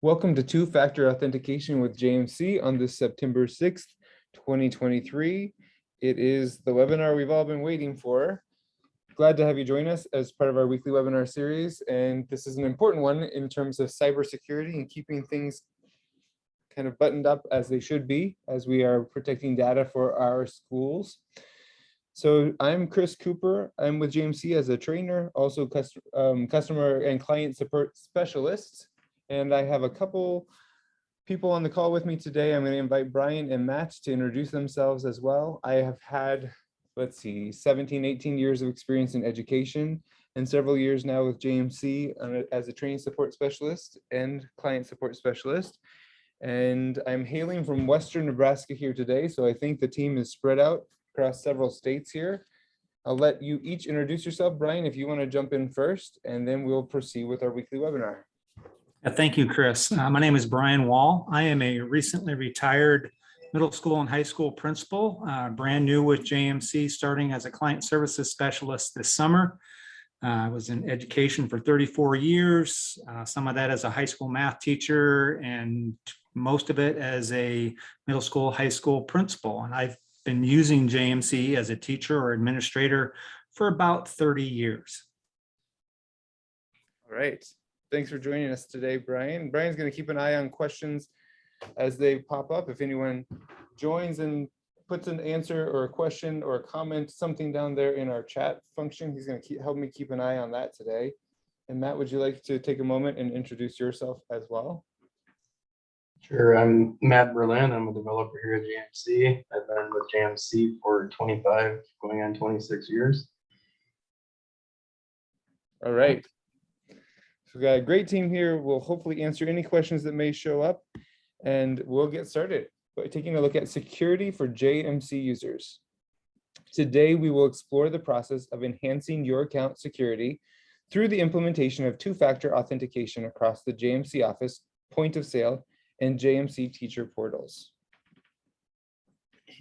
Welcome to Two-Factor Authentication with JMC on this September 6th, 2023. It is the webinar we've all been waiting for. Glad to have you join us as part of our weekly webinar series. And this is an important one in terms of cybersecurity and keeping things kind of buttoned up as they should be, as we are protecting data for our schools. So I'm Chris Cooper. I'm with JMC as a trainer, also customer and client support specialist. And I have a couple people on the call with me today. I'm going to invite Brian and Matt to introduce themselves as well. I have had, 17, 18 years of experience in education and several years now with JMC as a training support specialist and client support specialist. And I'm hailing from Western Nebraska here today. So I think the team is spread out across several states here. I'll let you each introduce yourself. Brian, if you want to jump in first, and then we'll proceed with our weekly webinar. Thank you, Chris. My name is Brian Wall. I am a recently retired middle school and high school principal, brand new with JMC, starting as a client services specialist this summer. I was in education for 34 years, some of that as a high school math teacher, and most of it as a middle school, high school principal. And I've been using JMC as a teacher or administrator for about 30 years. All right. Thanks for joining us today, Brian. Brian's going to keep an eye on questions as they pop up. If anyone joins and puts an answer or a question or a comment, something down there in our chat function, he's going to help me keep an eye on that today. And Matt, would you like to take a moment and introduce yourself as well? Sure, I'm Matt Berlin. I'm a developer here at JMC. I've been with JMC for 25, going on 26 years. All right. We've got a great team here. We'll hopefully answer any questions that may show up, and we'll get started by taking a look at security for JMC users. Today, we will explore the process of enhancing your account security through the implementation of two-factor authentication across the JMC office, point of sale, and JMC teacher portals. If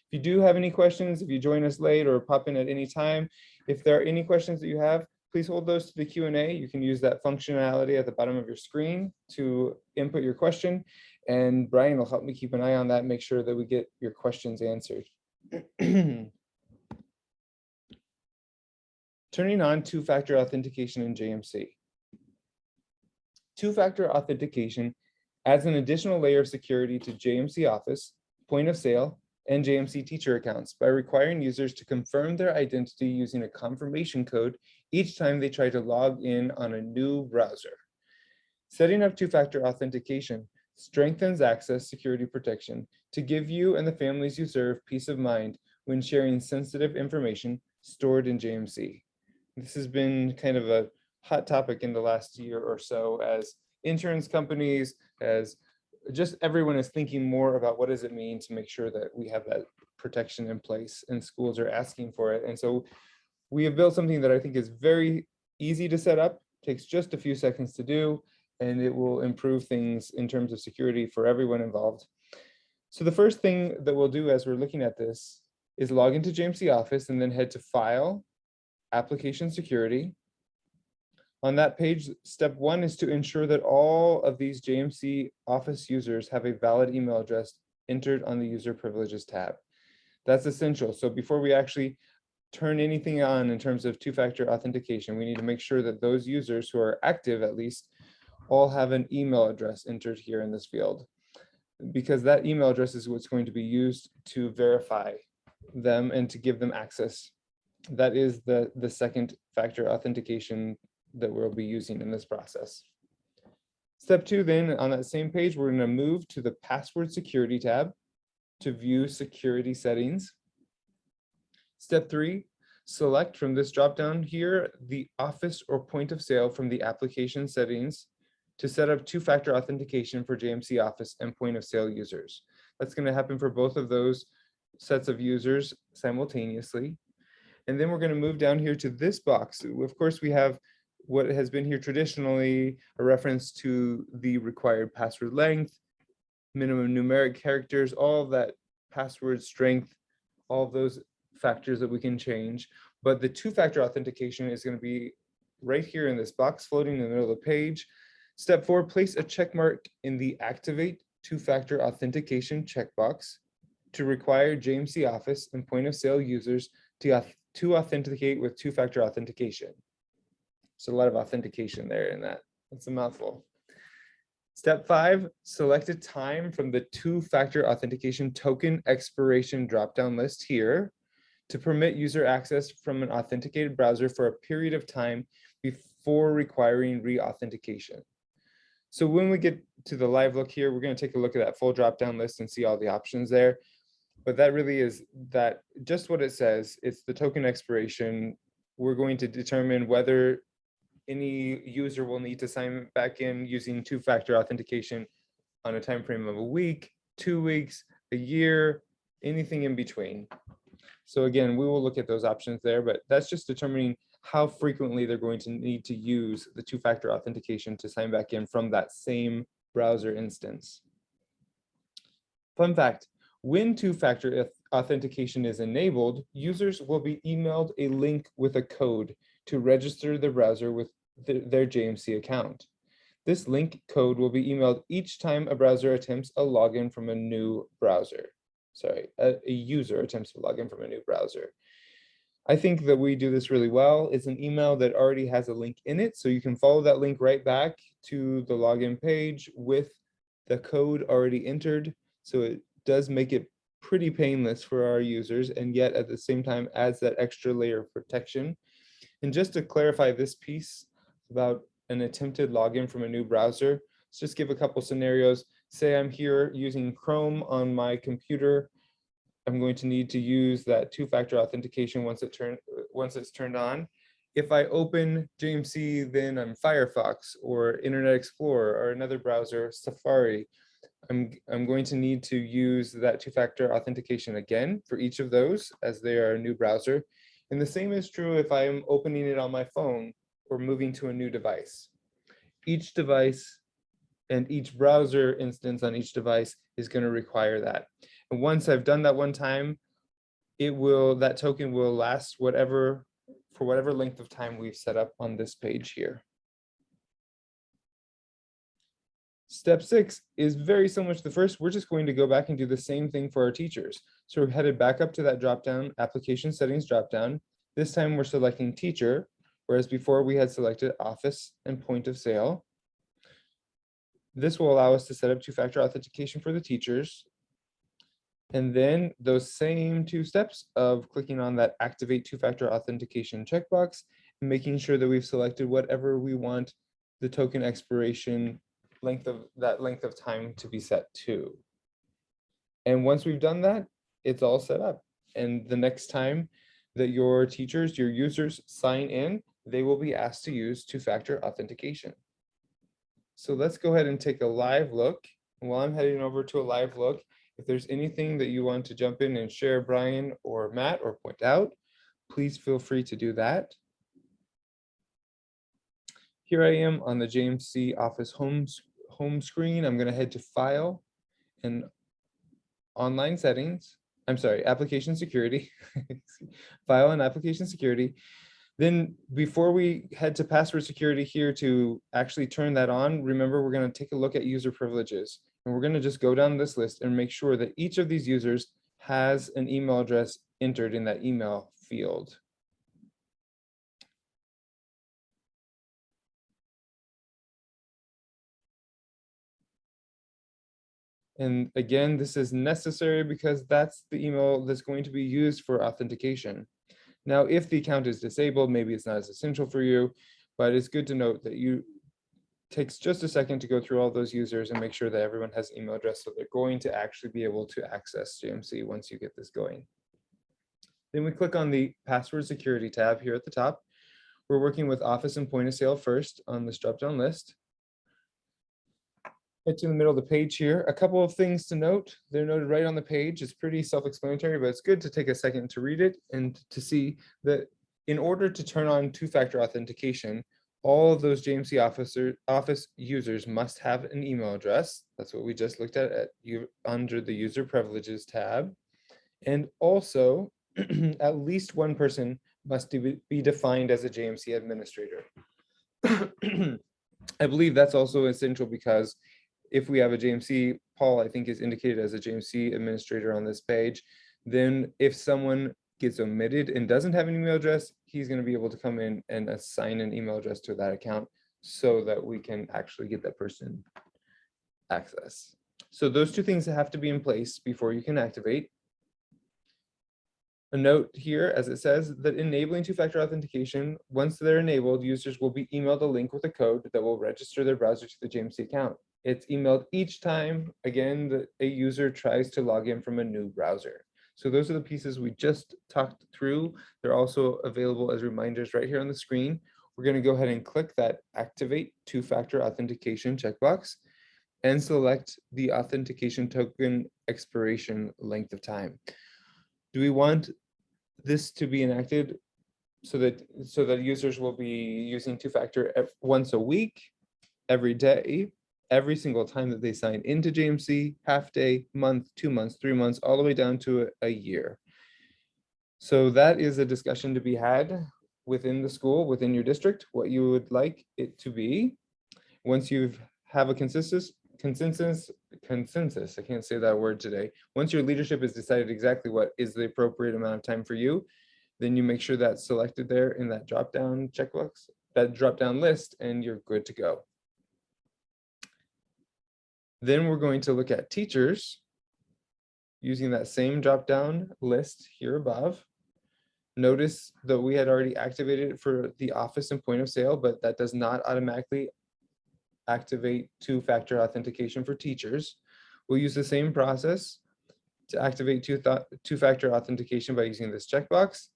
you do have any questions, if you join us late or pop in at any time, if there are any questions that you have, please hold those to the Q&A. You can use that functionality at the bottom of your screen to input your question, and Brian will help me keep an eye on that, make sure that we get your questions answered. Turning on two-factor authentication in JMC. Two-factor authentication adds an additional layer of security to JMC Office, point of sale, and JMC teacher accounts by requiring users to confirm their identity using a confirmation code each time they try to log in on a new browser. Setting up two-factor authentication strengthens access security protection to give you and the families you serve peace of mind when sharing sensitive information stored in JMC. This has been kind of a hot topic in the last year or so as insurance companies, as just everyone is thinking more about what does it mean to make sure that we have that protection in place, and schools are asking for it. And so we have built something that I think is very easy to set up, takes just a few seconds to do, and it will improve things in terms of security for everyone involved. So the first thing that we'll do as we're looking at this is log into JMC Office and then head to File, Application Security. On that page, step one is to ensure that all of these JMC Office users have a valid email address entered on the User Privileges tab. That's essential. So before we actually turn anything on in terms of two-factor authentication, we need to make sure that those users who are active, at least, all have an email address entered here in this field, because that email address is what's going to be used to verify them and to give them access. That is the second factor authentication that we'll be using in this process. Step two, then, on that same page, we're going to move to the Password Security tab to view security settings. Step three, select from this dropdown here the Office or point of sale from the application settings to set up two-factor authentication for JMC Office and point of sale users. That's going to happen for both of those sets of users simultaneously. And then we're going to move down here to this box. Of course, we have what has been here traditionally, a reference to the required password length, minimum numeric characters, all of that password strength, all of those factors that we can change. But the two-factor authentication is going to be right here in this box floating in the middle of the page. Step 4, place a check mark in the Activate two-factor authentication checkbox to require JMC Office and point of sale users to authenticate with two-factor authentication. So a lot of authentication there in that. That's a mouthful. Step 5, select a time from the two-factor authentication token expiration dropdown list here to permit user access from an authenticated browser for a period of time before requiring re-authentication. So when we get to the live look here, we're going to take a look at that full drop-down list and see all the options there. But that really is that just what it says. It's the token expiration. We're going to determine whether any user will need to sign back in using two-factor authentication on a time frame of a week, 2 weeks, a year, anything in between. So again, we will look at those options there, but that's just determining how frequently they're going to need to use the two-factor authentication to sign back in from that same browser instance. Fun fact, when two-factor authentication is enabled, users will be emailed a link with a code to register the browser with their JMC account. This link code will be emailed each time a browser attempts a login from a new browser. Sorry, a user attempts to log in from a new browser. I think that we do this really well. It's an email that already has a link in it, so you can follow that link right back to the login page with the code already entered. So it does make it pretty painless for our users, and yet at the same time adds that extra layer of protection. And just to clarify this piece about an attempted login from a new browser, let's just give a couple scenarios. Say I'm here using Chrome on my computer. I'm going to need to use that two-factor authentication once it's turned on. If I open JMC, then I'm Firefox or Internet Explorer or another browser, Safari. I'm going to need to use that two-factor authentication again for each of those as they are a new browser. And the same is true if I'm opening it on my phone or moving to a new device. Each device and each browser instance on each device is going to require that. And once I've done that one time, that token will last for whatever length of time we've set up on this page here. Step 6 is very similar to the first. We're just going to go back and do the same thing for our teachers. So we're headed back up to that dropdown, application settings dropdown. This time we're selecting teacher, whereas before we had selected office and point of sale. This will allow us to set up two-factor authentication for the teachers. And then those same 2 steps of clicking on that activate two-factor authentication checkbox and making sure that we've selected whatever we want the token expiration length of time to be set to. And once we've done that, it's all set up. And the next time that your teachers, your users sign in, they will be asked to use two-factor authentication. So let's go ahead and take a live look. And while I'm heading over to a live look, if there's anything that you want to jump in and share, Brian or Matt, or point out, please feel free to do that. Here I am on the JMC Office home screen. I'm going to head to File and Online Settings. I'm sorry, Application Security. File and Application Security. Then before we head to password security here to actually turn that on, remember we're going to take a look at user privileges. And we're going to just go down this list and make sure that each of these users has an email address entered in that email field. And again, this is necessary because that's the email that's going to be used for authentication. Now, if the account is disabled, maybe it's not as essential for you, but it's good to note that takes just a second to go through all those users and make sure that everyone has an email address so they're going to actually be able to access JMC once you get this going. Then we click on the password security tab here at the top. We're working with Office and point of sale first on this drop-down list. Head to the middle of the page here. A couple of things to note. They're noted right on the page. It's pretty self-explanatory, but it's good to take a second to read it and to see that in order to turn on two-factor authentication, all of those JMC Office users must have an email address. That's what we just looked at under the User Privileges tab. And also, at least one person must be defined as a JMC administrator. I believe that's also essential because if we have a JMC, Paul, I think is indicated as a JMC administrator on this page, then if someone gets omitted and doesn't have an email address, he's going to be able to come in and assign an email address to that account so that we can actually get that person access. So those two things have to be in place before you can activate. A note here, as it says, that enabling two-factor authentication, once they're enabled, users will be emailed a link with a code that will register their browser to the JMC account. It's emailed each time, again, that a user tries to log in from a new browser. So those are the pieces we just talked through. They're also available as reminders right here on the screen. We're going to go ahead and click that Activate Two-Factor Authentication checkbox and select the authentication token expiration length of time. Do we want this to be enacted so that users will be using two-factor once a week, every day, every single time that they sign into JMC, half day, month, 2 months, 3 months, all the way down to a year? So that is a discussion to be had within the school, within your district, what you would like it to be. Once you have a consensus, I can't say that word today. Once your leadership has decided exactly what is the appropriate amount of time for you, then you make sure that's selected there in that drop-down checkbox, that drop-down list, and you're good to go. Then we're going to look at teachers using that same drop-down list here above. Notice that we had already activated it for the office and point of sale, but that does not automatically activate two-factor authentication for teachers. We'll use the same process to activate two-factor authentication by using this checkbox.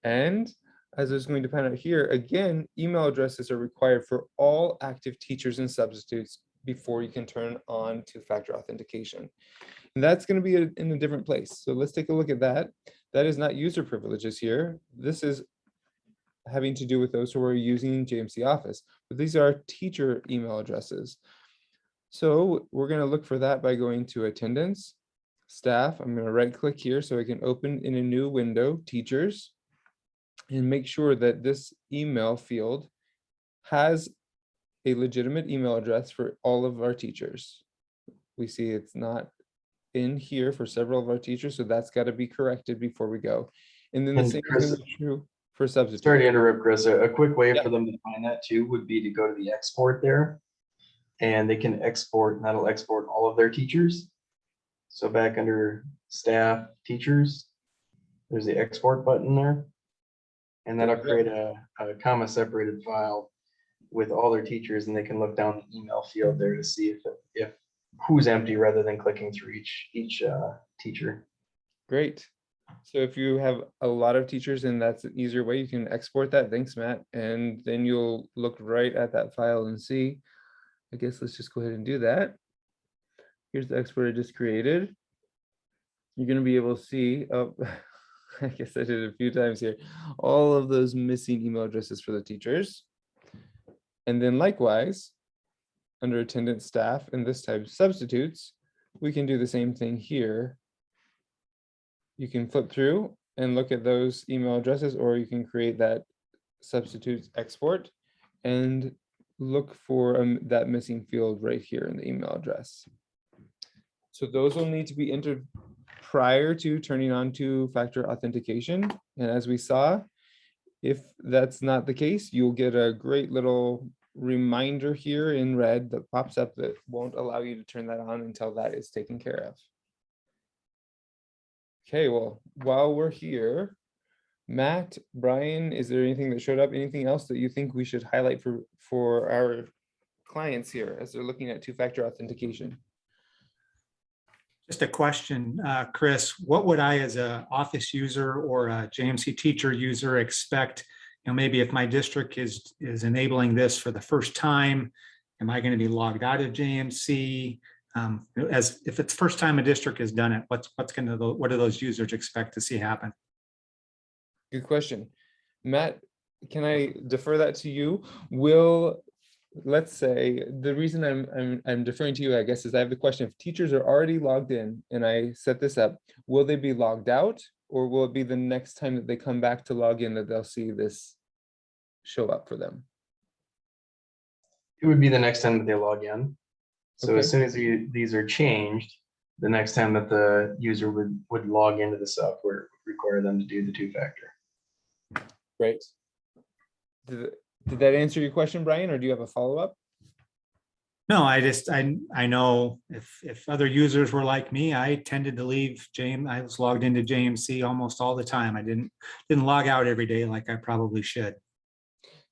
And as I was going to point out here, again, email addresses are required for all active teachers and substitutes before you can turn on two-factor authentication. And that's going to be in a different place. So let's take a look at that. That is not user privileges here. This is having to do with those who are using JMC Office, but these are teacher email addresses. So we're going to look for that by going to attendance, staff. I'm going to right click here so I can open in a new window, teachers, and make sure that this email field has a legitimate email address for all of our teachers. We see it's not in here for several of our teachers, so that's got to be corrected before we go. And then the same is going to be true for substitutes. Sorry to interrupt, Chris. A quick way Yeah. for them to find that too would be to go to the export there, and they can export, and that'll export all of their teachers. So back under staff, teachers, there's the export button there, and that'll create a comma separated file with all their teachers, and they can look down the email field there to see if who's empty rather than clicking through each teacher. Great. So if you have a lot of teachers and that's an easier way, you can export that. Thanks, Matt. And then you'll look right at that file and see. I guess let's just go ahead and do that. Here's the export I just created. You're going to be able to see, oh, I guess I did it a few times here, all of those missing email addresses for the teachers. And then likewise, under attendance, staff, and this type of substitutes, we can do the same thing here. You can flip through and look at those email addresses, or you can create that substitutes export and look for that missing field right here in the email address. So those will need to be entered prior to turning on two-factor authentication. And as we saw, if that's not the case, you'll get a great little reminder here in red that pops up that won't allow you to turn that on until that is taken care of. Okay, well, while we're here, Matt, Brian, is there anything that showed up? Anything else that you think we should highlight for our clients here as they're looking at two-factor authentication? Just a question, Chris, what would I as an office user or a JMC teacher user expect? Maybe if my district is enabling this for the first time, am I going to be logged out of JMC? As if it's first time a district has done it, what do those users expect to see happen? Good question. Matt, can I defer that to you? Let's say the reason I'm deferring to you, I guess, is I have the question: if teachers are already logged in and I set this up, will they be logged out, or will it be the next time that they come back to log in that they'll see this show up for them? It would be the next time that they log in. So as Okay. soon as these are changed, the next time that the user would log into the software, it would require them to do the two-factor. Great. Did that answer your question, Brian, or do you have a follow-up? No, I know if other users were like me, I tended to leave I was logged into JMC almost all the time. I didn't log out every day like I probably should.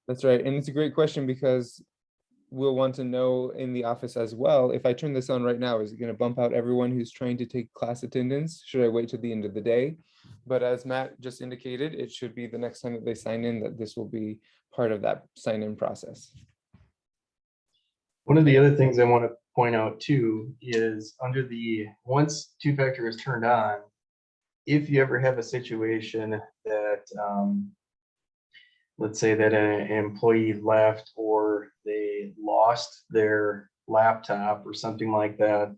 That's right. And it's a great question because we'll want to know in the office as well. If I turn this on right now, is it going to bump out everyone who's trying to take class attendance? Should I wait till the end of the day? But as Matt just indicated, it should be the next time that they sign in that this will be part of that sign-in process. One of the other things I want to point out too is under the once two-factor is turned on, if you ever have a situation that let's say that an employee left or they lost their laptop or something like that,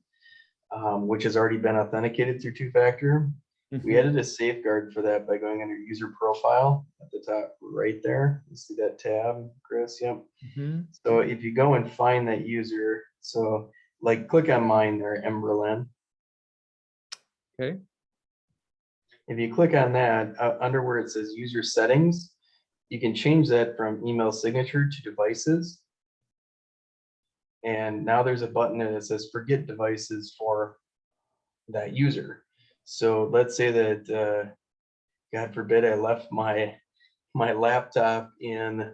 which has already been authenticated through two-factor, we added a safeguard for that by going under user profile at the top right there. You see that tab, Chris? Yep. So if you go and find that user, so like click on mine there, Emberlyn. Okay. If you click on that, under where it says user settings, you can change that from email signature to devices. And now there's a button that says forget devices for that user. So let's say that, God forbid, I left my laptop in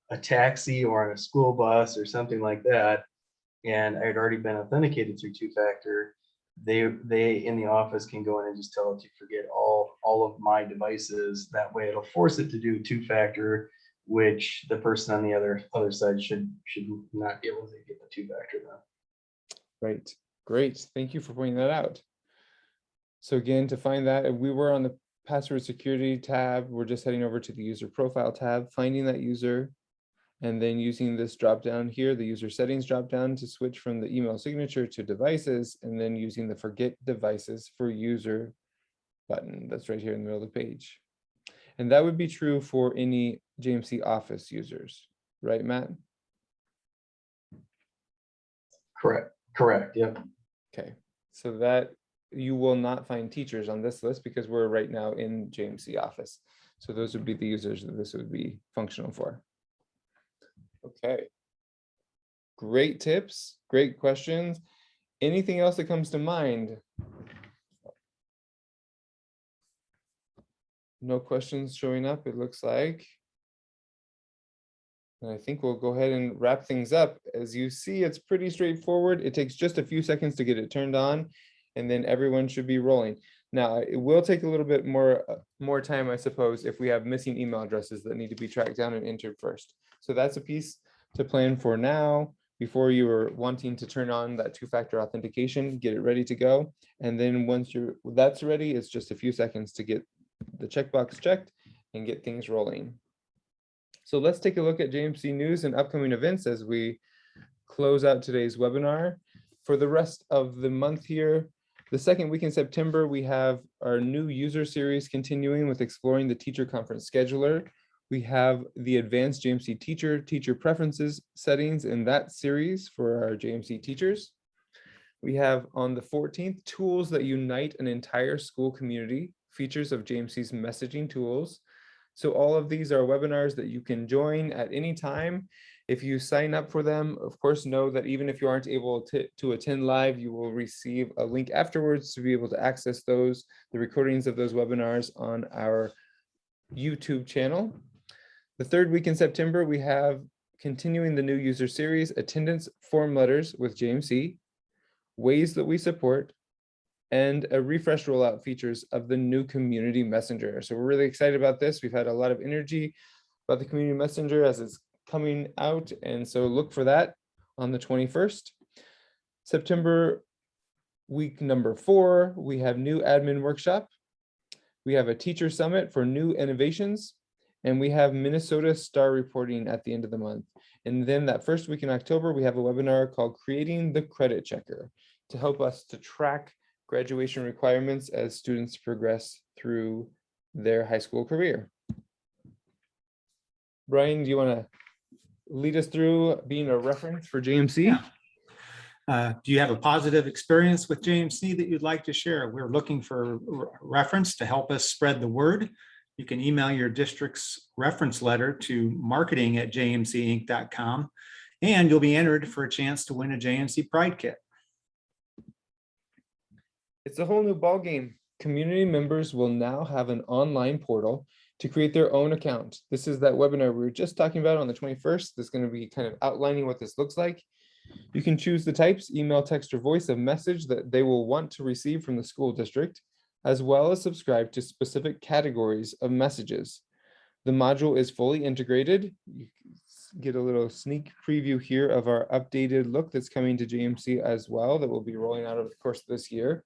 a taxi or on a school bus or something like that, and I had already been authenticated through two-factor. They in the office can go in and just tell it to forget all of my devices. That way it'll force it to do two-factor, which the person on the other side should not be able to get the two-factor then. Right. Great. Thank you for pointing that out. So again, to find that, we were on the password security tab. We're just heading over to the user profile tab, finding that user, and then using this drop down here, the user settings drop down to switch from the email signature to devices, and then using the forget devices for user button that's right here in the middle of the page. And that would be true for any JMC Office users, right, Matt? Correct. Yep. Okay, so that you will not find teachers on this list because we're right now in JMC Office. So those would be the users that this would be functional for. Okay. Great tips, great questions. Anything else that comes to mind? No questions showing up, it looks like. And I think we'll go ahead and wrap things up. As you see, it's pretty straightforward. It takes just a few seconds to get it turned on, and then everyone should be rolling. Now, it will take a little bit more time, I suppose, if we have missing email addresses that need to be tracked down and entered first. So that's a piece to plan for now before you are wanting to turn on that two-factor authentication, get it ready to go. And then once that's ready, it's just a few seconds to get the checkbox checked and get things rolling. So let's take a look at JMC news and upcoming events as we close out today's webinar. For the rest of the month here, the second week in September, we have our new user series continuing with exploring the teacher conference scheduler. We have the advanced JMC teacher preferences settings in that series for our JMC teachers. We have on the 14th, tools that unite an entire school community, features of JMC's messaging tools. So all of these are webinars that you can join at any time. If you sign up for them, of course, know that even if you aren't able to attend live, you will receive a link afterwards to be able to access the recordings of those webinars on our YouTube channel. The third week in September, we have continuing the new user series, attendance form letters with JMC, ways that we support, and a refresh rollout features of the new community messenger. So we're really excited about this. We've had a lot of energy about the community messenger as it's coming out. And so look for that on the 21st. September week number 4, we have new admin workshop. We have a teacher summit for new innovations. And we have Minnesota star reporting at the end of the month. And then that first week in October, we have a webinar called Creating the Credit Checker to help us to track graduation requirements as students progress through their high school career. Brian, do you want to lead us through being a reference for JMC? Yeah. Do you have a positive experience with JMC that you'd like to share? We're looking for reference to help us spread the word. You can email your district's reference letter to marketing@jmcinc.com, and you'll be entered for a chance to win a JMC Pride Kit. It's a whole new ballgame. Community members will now have an online portal to create their own account. This is that webinar we were just talking about on the 21st. That's going to be kind of outlining what this looks like. You can choose the types, email, text, or voice of message that they will want to receive from the school district, as well as subscribe to specific categories of messages. The module is fully integrated. You can get a little sneak preview here of our updated look that's coming to JMC as well, that will be rolling out over the course of this year.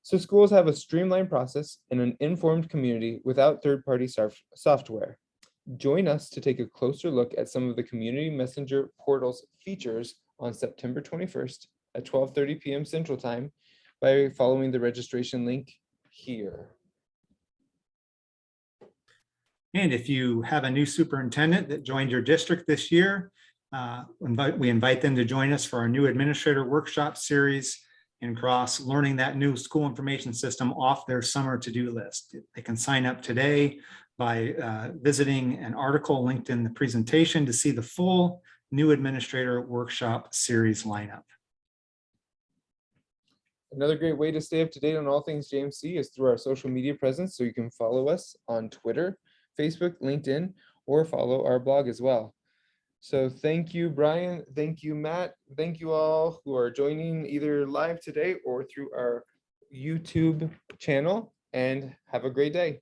So schools have a streamlined process and an informed community without third-party software. Join us to take a closer look at some of the Community Messenger portal's features on September 21st at 12:30 p.m. Central Time by following the registration link here. And if you have a new superintendent that joined your district this year, we invite them to join us for our new administrator workshop series and cross learning that new school information system off their summer to-do list. They can sign up today by visiting an article linked in the presentation to see the full new administrator workshop series lineup. Another great way to stay up to date on all things JMC is through our social media presence. So you can follow us on Twitter, Facebook, LinkedIn, or follow our blog as well. So thank you, Brian. Thank you, Matt. Thank you all who are joining either live today or through our YouTube channel, and have a great day.